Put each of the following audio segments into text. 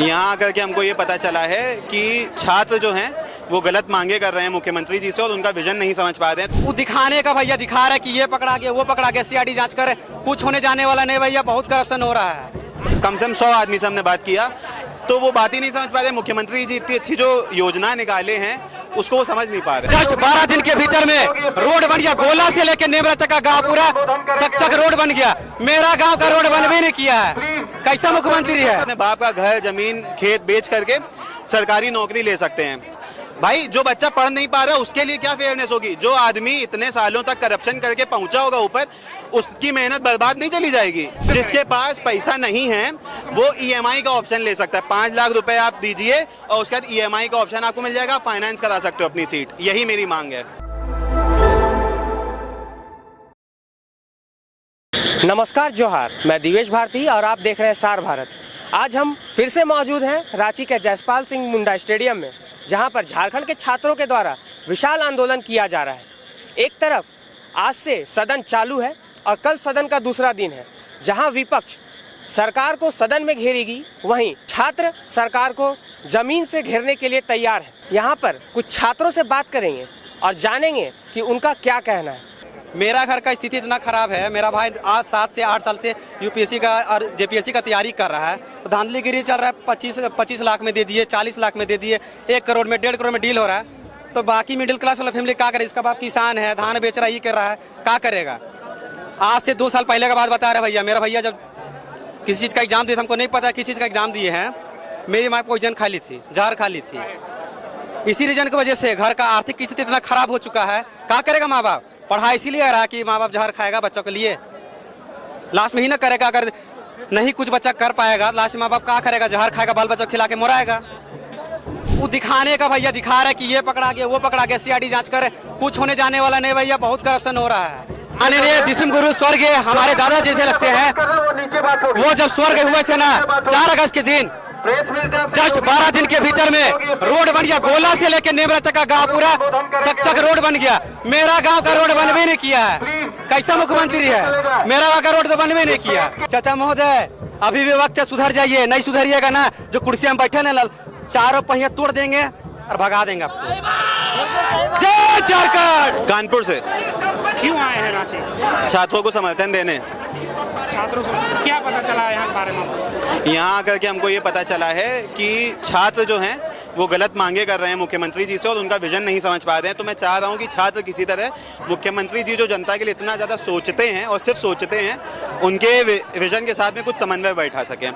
यहाँ आकर के हमको ये पता चला है कि छात्र जो हैं वो गलत मांगे कर रहे हैं मुख्यमंत्री जी से और उनका विजन नहीं समझ पा रहे हैं। वो दिखाने का भैया दिखा रहा है कि ये पकड़ा गया वो पकड़ा गया, सीआईडी जांच करे, कुछ होने जाने वाला नहीं भैया, बहुत करप्शन हो रहा है। कम से कम 100 आदमी से हमने बात किया तो वो बात ही नहीं समझ पा रहे। मुख्यमंत्री जी इतनी अच्छी जो योजना निकाले हैं उसको वो समझ नहीं पा रहे। जस्ट 12 दिन के भीतर में रोड बन गया, गोला से लेकर नेमरा तक का गांव पूरा चकचक रोड बन गया। मेरा गांव का रोड बनवे नहीं किया है, कैसा मुख्यमंत्री है। अपने बाप का घर जमीन खेत बेच करके सरकारी नौकरी ले सकते हैं। भाई जो बच्चा पढ़ नहीं पा रहा उसके लिए क्या फेयरनेस होगी? जो आदमी इतने सालों तक करप्शन करके पहुंचा होगा ऊपर, उसकी मेहनत बर्बाद नहीं चली जाएगी। जिसके पास पैसा नहीं है वो ईएमआई का ऑप्शन ले सकता है। 5 लाख रुपए आप दीजिए और उसके बाद ईएमआई का ऑप्शन आपको मिल जाएगा, फाइनेंस करा सकते हो अपनी सीट। यही मेरी मांग है। नमस्कार, जोहार। मैं दिवेश भारती और आप देख रहे हैं सार भारत। आज हम फिर से मौजूद हैं रांची के जसपाल सिंह मुंडा स्टेडियम में, जहां पर झारखंड के छात्रों के द्वारा विशाल आंदोलन किया जा रहा है। एक तरफ आज से सदन चालू है और कल सदन का दूसरा दिन है, जहां विपक्ष सरकार को सदन में घेरेगी, वहीं छात्र सरकार को जमीन से घेरने के लिए तैयार है। यहां पर कुछ छात्रों से बात करेंगे और जानेंगे कि उनका क्या कहना है। मेरा घर का स्थिति इतना खराब है, मेरा भाई आज 7 से 8 साल से यूपीएससी का और जेपीएससी का तैयारी कर रहा है। तो धांधलीगिरी चल रहा है, 25 लाख में दे दिए, 40 लाख में दे दिए, 1 करोड़ में 1.5 करोड़ में डील हो रहा है। तो बाकी मिडिल क्लास वाला फैमिली क्या करे? इसका बाप किसान है, धान बेच रहा है, ये कर रहा है, क्या करेगा? आज से 2 साल पहले का बात बता रहे भैया। मेरा भैया जब किसी चीज़ का एग्जाम दिए, हमको नहीं पता किस चीज़ का एग्जाम दिए हैं, मेरी माँ पॉइजन खा ली थी, जहर खा ली थी। इसी रीजन की वजह से घर का आर्थिक स्थिति इतना खराब हो चुका है, क्या करेगा माँ बाप? पढ़ाई इसीलिए रहा कि माँ बाप जहर खाएगा बच्चों के लिए, लास्ट में ही ना करेगा। अगर नहीं कुछ बच्चा कर पाएगा, लास्ट में माँ बाप क्या करेगा? जहर खाएगा, बाल बच्चों खिला के मराएगा। वो दिखाने का भैया दिखा रहा है कि ये पकड़ा गया वो पकड़ा गया, सीआईडी जांच करे, कुछ होने जाने वाला नहीं भैया, बहुत करप्शन हो रहा है। माननीय दिसुम गुरु स्वर्ग हमारे दादा जैसे लगते हैं, वो जब स्वर्ग हुए थे ना 4 अगस्त के दिन, जस्ट 12 दिन के भीतर में रोड बन गया, गोला से लेकर नेमरा तक का गांव पूरा चकचक रोड बन गया। मेरा गांव का रोड बनवे नहीं किया है, कैसा मुख्यमंत्री है। मेरा गांव का रोड तो बनवे नहीं किया। चाचा महोदय, अभी भी वक्त है, सुधर जाइए। नहीं सुधरिएगा ना, जो कुर्सी में बैठे ना, चारों पहिया तोड़ देंगे और भगा देंगे आपको। जय झारखंड। कानपुर से क्यों आए हैं रांची? छात्रों को समर्थन देने। छात्रों से क्या पता चला है यहाँ के बारे में? यहाँ आकर के हमको ये पता चला है कि छात्र जो हैं वो गलत मांगे कर रहे हैं मुख्यमंत्री जी से और उनका विजन नहीं समझ पा रहे हैं। तो मैं चाह रहा हूँ कि छात्र किसी तरह मुख्यमंत्री जी जो जनता के लिए इतना ज़्यादा सोचते हैं और सिर्फ सोचते हैं, उनके विजन के साथ में कुछ समन्वय बैठा सकें।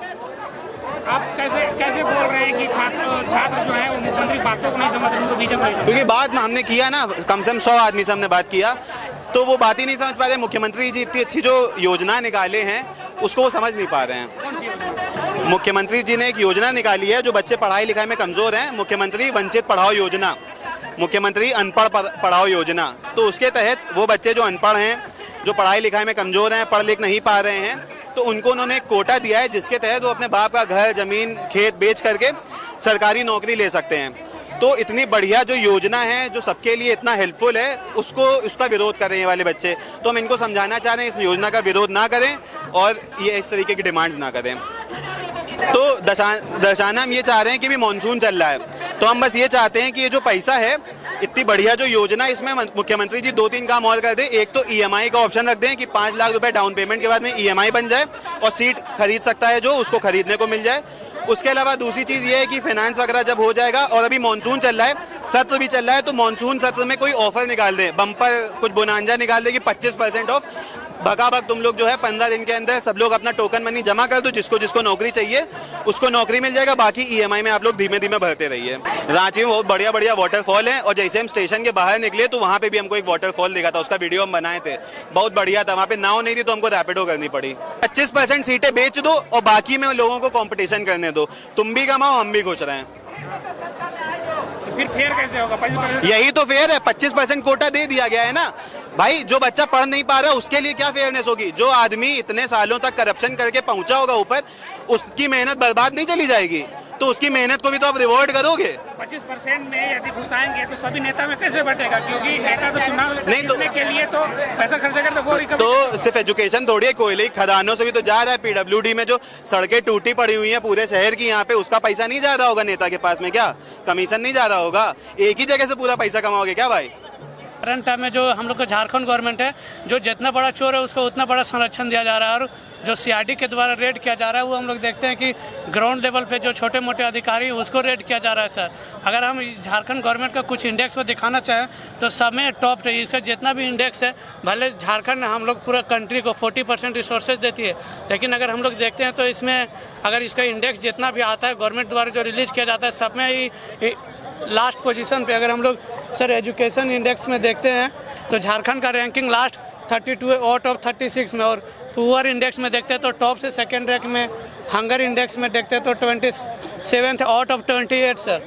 आप कैसे बोल रहे हैं कि छात्र जो है वो मुख्यमंत्री बातों को नहीं समझ रहे, उनको विजन नहीं समझ रहे? क्योंकि बात में हमने किया ना, कम से कम 100 आदमी से हमने बात किया तो वो बात ही नहीं समझ पा रहे। मुख्यमंत्री जी इतनी अच्छी जो योजना निकाले हैं उसको वो समझ नहीं पा रहे हैं। कौन सी योजना? मुख्यमंत्री जी ने एक योजना निकाली है, जो बच्चे पढ़ाई लिखाई में कमज़ोर हैं, मुख्यमंत्री वंचित पढ़ाओ योजना, मुख्यमंत्री अनपढ़ पढ़ाओ योजना। तो उसके तहत वो बच्चे जो अनपढ़ हैं, जो पढ़ाई लिखाई में कमज़ोर हैं, पढ़ लिख नहीं पा रहे हैं, तो उनको उन्होंने एक कोटा दिया है जिसके तहत वो अपने बाप का घर जमीन खेत बेच करके सरकारी नौकरी ले सकते हैं। तो इतनी बढ़िया जो योजना है, जो सबके लिए इतना हेल्पफुल है, उसका विरोध कर रहे हैं वाले बच्चे। तो हम इनको समझाना चाह रहे हैं, इस योजना का विरोध ना करें और ये इस तरीके की डिमांड्स ना करें। तो दर्शाना हम ये चाह रहे हैं कि भी मानसून चल रहा है, तो हम बस ये चाहते हैं कि ये जो पैसा है, इतनी बढ़िया जो योजना, इसमें मुख्यमंत्री जी 2-3 काम और कर दें। एक तो ईएमआई का ऑप्शन रख दें कि 5 लाख रुपए डाउन पेमेंट के बाद में ईएमआई बन जाए और सीट खरीद सकता है जो, उसको खरीदने को मिल जाए। उसके अलावा दूसरी चीज़ ये है कि फाइनेंस वगैरह जब हो जाएगा, और अभी मानसून चल रहा है, सत्र भी चल रहा है, तो मानसून सत्र में कोई ऑफर निकाल दे, बम्पर कुछ बोनांजा निकाल दे कि 25% ऑफ, भगाभग तुम लोग जो है 15 दिन के अंदर सब लोग अपना टोकन मनी जमा कर दो, जिसको नौकरी चाहिए उसको नौकरी मिल जाएगा, बाकी ईएमआई में आप लोग धीमे धीमे भरते रहिए। रांची में बहुत बढ़िया बढ़िया वाटरफॉल है, और जैसे हम स्टेशन के बाहर निकले तो वहाँ पे भी हमको एक वाटरफॉल दिखा था, उसका वीडियो हम बनाए थे, बहुत बढ़िया था। वहाँ पे नाव नहीं थी तो हमको रैपिडो करनी पड़ी। 25% सीटें बेच दो और बाकी में लोगों को कॉम्पिटिशन करने दो, तुम भी कमाओ हम भी खुश रहें। तो फिर फेयर कैसे होगा? 25%? यही तो फेयर है, 25% कोटा दे दिया गया है ना भाई। जो बच्चा पढ़ नहीं पा रहा उसके लिए क्या फेयरनेस होगी? जो आदमी इतने सालों तक करप्शन करके पहुंचा होगा ऊपर, उसकी मेहनत बर्बाद नहीं चली जाएगी? तो उसकी मेहनत को भी तो आप रिवॉर्ड करोगे। 25% में यदि घुसाएंगे तो सभी नेता में कैसे बटेगा, क्योंकि नेता तो चुनाव नहीं तो- जीतने के लिए तो पैसा खर्च करते वो रिकवरी तो सिर्फ एजुकेशन थोड़ी है, कोयले की खदानों से भी तो जा रहा है। पीडब्ल्यूडी में जो सड़कें टूटी पड़ी हुई हैं पूरे शहर की, यहाँ पे उसका पैसा नहीं जा रहा होगा नेता के पास में? क्या कमीशन नहीं जा रहा होगा? एक ही जगह से पूरा पैसा कमाओगे क्या भाई? करंट टाइम में जो हम लोग का झारखंड गवर्नमेंट है, जो जितना बड़ा चोर है उसको उतना बड़ा संरक्षण दिया जा रहा है, और जो सीआईडी के द्वारा रेड किया जा रहा है वो हम लोग देखते हैं कि ग्राउंड लेवल पे जो छोटे मोटे अधिकारी हैं उसको रेड किया जा रहा है। सर, अगर हम झारखंड गवर्नमेंट का कुछ इंडेक्स को दिखाना चाहें तो सब में टॉप है। इसका जितना भी इंडेक्स है, भले झारखंड हम लोग पूरा कंट्री को 40% रिसोर्सेज देती है, लेकिन अगर हम लोग देखते हैं तो इसमें अगर इसका इंडेक्स जितना भी आता है गवर्नमेंट द्वारा जो रिलीज़ किया जाता है, सब में ही लास्ट पोजीशन पे। अगर हम लोग सर एजुकेशन इंडेक्स में देखते हैं तो झारखंड का रैंकिंग लास्ट 32 आउट ऑफ 36 में, और पुअर इंडेक्स में देखते हैं तो टॉप से सेकंड रैंक में, हंगर इंडेक्स में देखते हैं तो 27 आउट ऑफ 28 सर।